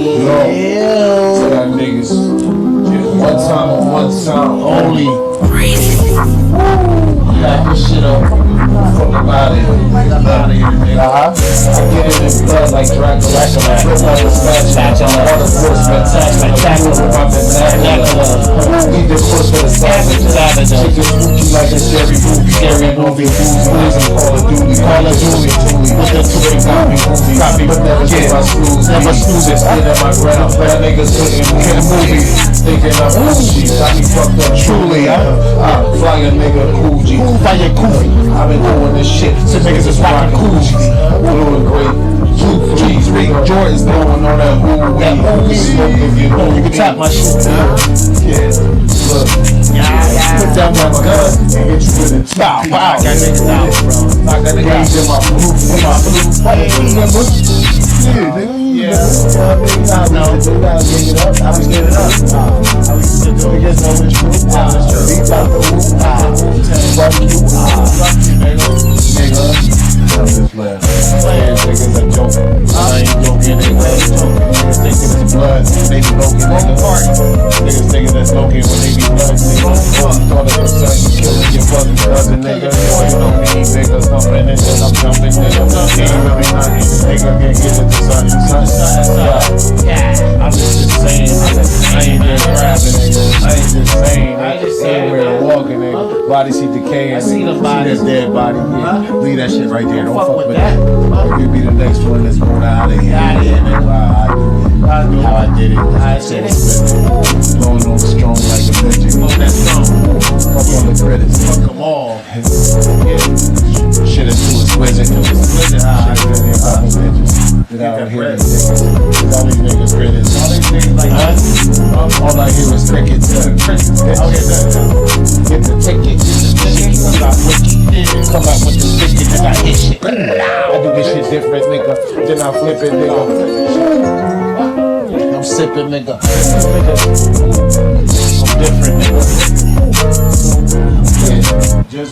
So that niggas just one time only. Back this shit up. Fuck about it. I'm out of here, nigga. I get it in blood like Dracula. Flip like a spatula. All the force spectacular. Need the force for the savage. She can spook you like a scary movie. Scary movie. Call of Duty. With the two got me but never get my snooze. Never snooze it. Spit at my ground. That niggas couldn't in a movie. Thinking I'm Gucci. Got me fucked up truly. I fly a nigga Coogee. Fire Goofy. I've been doing this shit since niggas is rockin' Coogies. Doing great. G's, Rick Jordan's blowing on that weed. You can tap my shit. Yeah. Look. Put down my gun and get you with it. Wow. I got niggas out, bro. I got niggas in my blue. Yeah, nigga. Yeah. I know. You gotta get it up. I was getting it up. I was still doing it. Know it's true. Beat out the roof. Fuck you. Nigga. I'm just playing. Niggas are joking. I ain't joking. Niggas thinking it's blood. They be loking. Niggas thinking that's loking when they be blood. Thought it was something killing your fucking cousin, nigga. You ain't no mean nigga. Something and then I'm jumping, nigga. Ain't really nothing. Nigga can get it to something. Yeah. I'm just saying. I ain't just grabbing, nigga. I ain't just saying. I just saying where I'm walking, nigga. Body see decaying. I see the body. See this dead body. Yeah. Leave that shit right there. Don't fuck with that. You be the next one that's going out of here. How I did it. I did it. Going on strong like a bitch. That's strong. Fuck all the critics. Fuck them all. Shit is too exquisite. How I did it. Fuck bitches. Get out here. All these niggas critics. All these niggas like all I hear is crickets. Get the ticket. Come out with the ticket and I hit shit. I do this shit different, nigga. Then I flip it, nigga. I'm sipping, nigga. I'm different, nigga. Yeah. Just